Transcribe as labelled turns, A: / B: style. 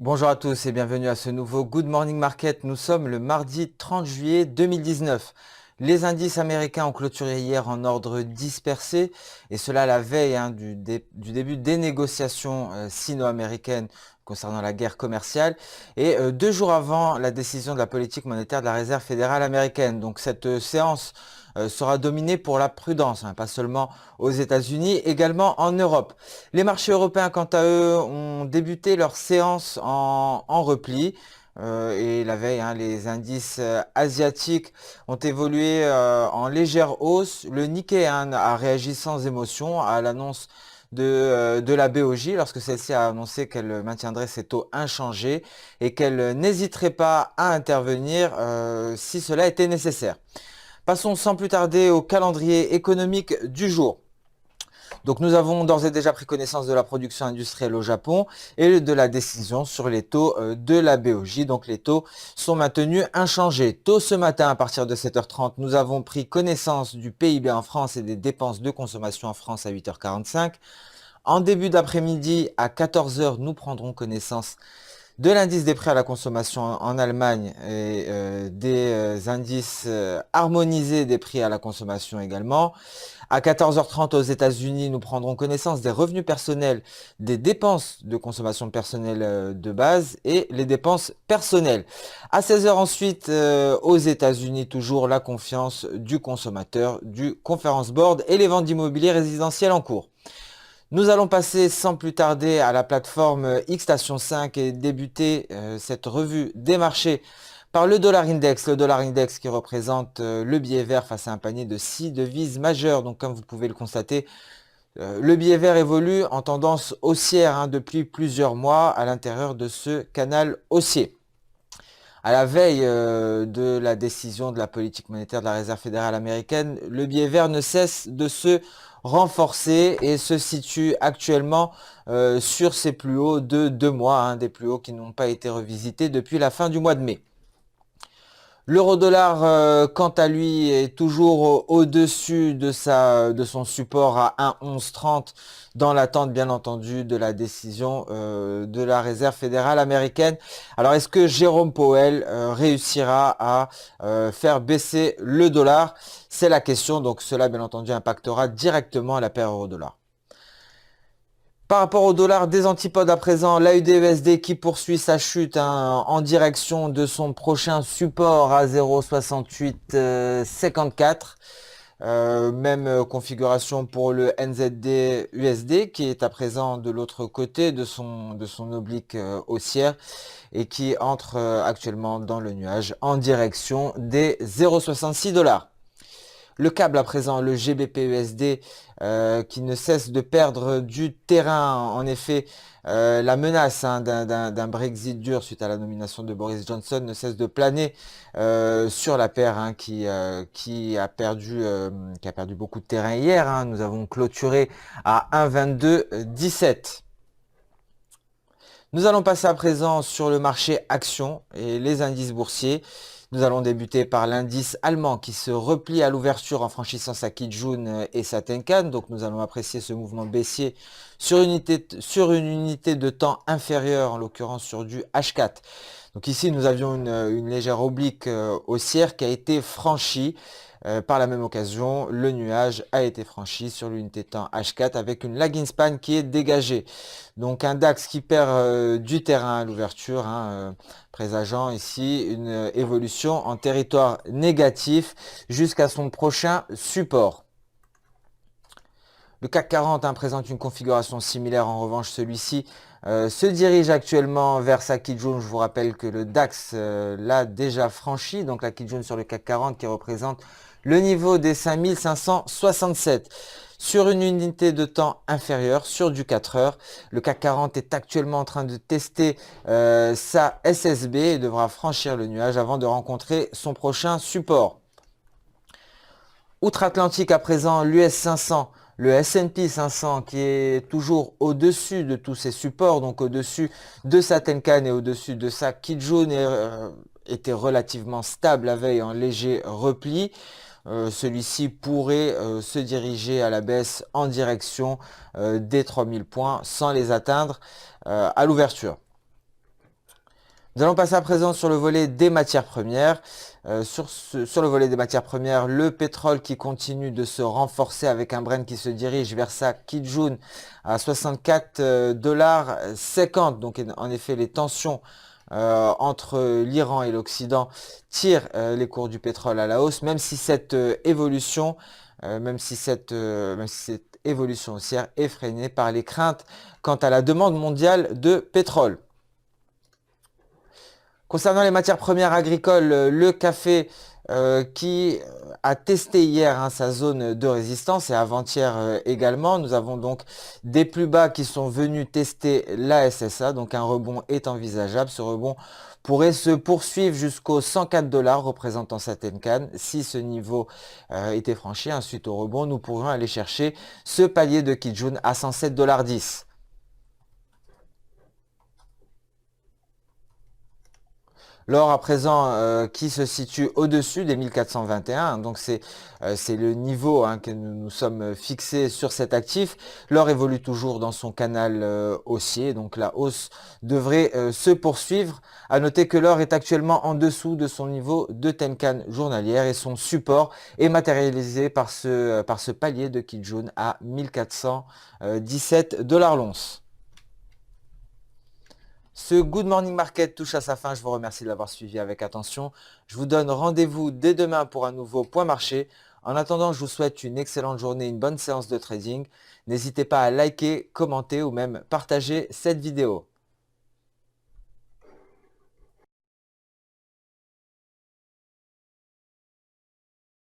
A: Bonjour à tous et bienvenue à ce nouveau Good Morning Market. Nous sommes le mardi 30 juillet 2019. Les indices américains ont clôturé hier en ordre dispersé et cela à la veille du début des négociations sino-américaines concernant la guerre commerciale et 2 jours avant la décision de la politique monétaire de la Réserve fédérale américaine. Donc cette séance sera dominée pour la prudence, pas seulement aux États-Unis, également en Europe. Les marchés européens, quant à eux, ont débuté leur séance en repli. Et la veille, les indices asiatiques ont évolué en légère hausse. Le Nikkei a réagi sans émotion à l'annonce de la BOJ lorsque celle-ci a annoncé qu'elle maintiendrait ses taux inchangés et qu'elle n'hésiterait pas à intervenir si cela était nécessaire. Passons sans plus tarder au calendrier économique du jour. Donc nous avons d'ores et déjà pris connaissance de la production industrielle au Japon et de la décision sur les taux de la BOJ. Donc les taux sont maintenus inchangés. Tôt ce matin, à partir de 7h30, nous avons pris connaissance du PIB en France et des dépenses de consommation en France à 8h45. En début d'après-midi, à 14h, nous prendrons connaissance de l'indice des prix à la consommation en Allemagne et des indices harmonisés des prix à la consommation également. À 14h30 aux États-Unis, nous prendrons connaissance des revenus personnels, des dépenses de consommation personnelle de base et les dépenses personnelles. À 16h ensuite, aux États-Unis, toujours la confiance du consommateur, du Conference Board et les ventes d'immobilier résidentiel en cours. Nous allons passer sans plus tarder à la plateforme X-Station 5 et débuter cette revue des marchés par le dollar index. Le dollar index qui représente le billet vert face à un panier de 6 devises majeures. Donc comme vous pouvez le constater, le billet vert évolue en tendance haussière depuis plusieurs mois à l'intérieur de ce canal haussier. À la veille de la décision de la politique monétaire de la Réserve fédérale américaine, le billet vert ne cesse de se renforcer et se situe actuellement sur ses plus hauts de 2 mois, des plus hauts qui n'ont pas été revisités depuis la fin du mois de mai. L'euro-dollar, quant à lui, est toujours au-dessus de son support à 1,1130 dans l'attente, bien entendu, de la décision de la Réserve fédérale américaine. Alors, est-ce que Jérôme Powell réussira à faire baisser le dollar? C'est la question. Donc, cela, bien entendu, impactera directement la paire euro-dollar. Par rapport au dollar, des antipodes à présent, l'AUD-USD qui poursuit sa chute en direction de son prochain support à 0,6854. Même configuration pour le NZD-USD qui est à présent de l'autre côté de son oblique haussière et qui entre actuellement dans le nuage en direction des 0,66 $. Le câble à présent, le GBP-USD qui ne cesse de perdre du terrain. En effet, la menace d'un Brexit dur suite à la nomination de Boris Johnson ne cesse de planer sur la paire qui a perdu beaucoup de terrain hier. Nous avons clôturé à 1,2217. Nous allons passer à présent sur le marché actions et les indices boursiers. Nous allons débuter par l'indice allemand qui se replie à l'ouverture en franchissant sa Kijun et sa Tenkan. Donc nous allons apprécier ce mouvement baissier sur une unité de temps inférieure, en l'occurrence sur du H4. Donc ici nous avions une légère oblique haussière qui a été franchie. Par la même occasion, le nuage a été franchi sur l'unité de temps H4 avec une lagging span qui est dégagée. Donc un DAX qui perd du terrain à l'ouverture, présageant ici une évolution en territoire négatif jusqu'à son prochain support. Le CAC 40 présente une configuration similaire, en revanche celui-ci se dirige actuellement vers sa Kijun. Je vous rappelle que le DAX l'a déjà franchi, donc la Kijun sur le CAC 40 qui représente le niveau des 5567. Sur une unité de temps inférieure, sur du 4 heures, le CAC 40 est actuellement en train de tester sa SSB et devra franchir le nuage avant de rencontrer son prochain support. Outre-Atlantique à présent, l'US 500, le S&P 500 qui est toujours au-dessus de tous ses supports, donc au-dessus de sa Tenkan et au-dessus de sa Kijun, était relativement stable la veille en léger repli. Celui-ci pourrait se diriger à la baisse en direction des 3000 points sans les atteindre à l'ouverture. Nous allons passer à présent sur le volet des matières premières. Sur le volet des matières premières, le pétrole qui continue de se renforcer avec un Brent qui se dirige vers sa Kijun à 64 dollars 50. Donc en effet, les tensions entre l'Iran et l'Occident tirent les cours du pétrole à la hausse, même si cette évolution, même si cette évolution haussière est freinée par les craintes quant à la demande mondiale de pétrole. Concernant les matières premières agricoles, le café qui a testé hier sa zone de résistance et avant-hier également. Nous avons donc des plus bas qui sont venus tester la SSA, donc un rebond est envisageable. Ce rebond pourrait se poursuivre jusqu'aux 104 dollars représentant certaines cannes. Si ce niveau était franchi, suite au rebond, nous pourrions aller chercher ce palier de Kijun à 107,10 dollars. L'or à présent qui se situe au-dessus des 1421, donc c'est le niveau que nous sommes fixés sur cet actif. L'or évolue toujours dans son canal haussier, donc la hausse devrait se poursuivre. À noter que l'or est actuellement en dessous de son niveau de Tenkan journalière et son support est matérialisé par ce palier de Kijun à 1417 dollars l'once. Ce Good Morning Market touche à sa fin. Je vous remercie de l'avoir suivi avec attention. Je vous donne rendez-vous dès demain pour un nouveau point marché. En attendant, je vous souhaite une excellente journée, une bonne séance de trading. N'hésitez pas à liker, commenter ou même partager cette vidéo.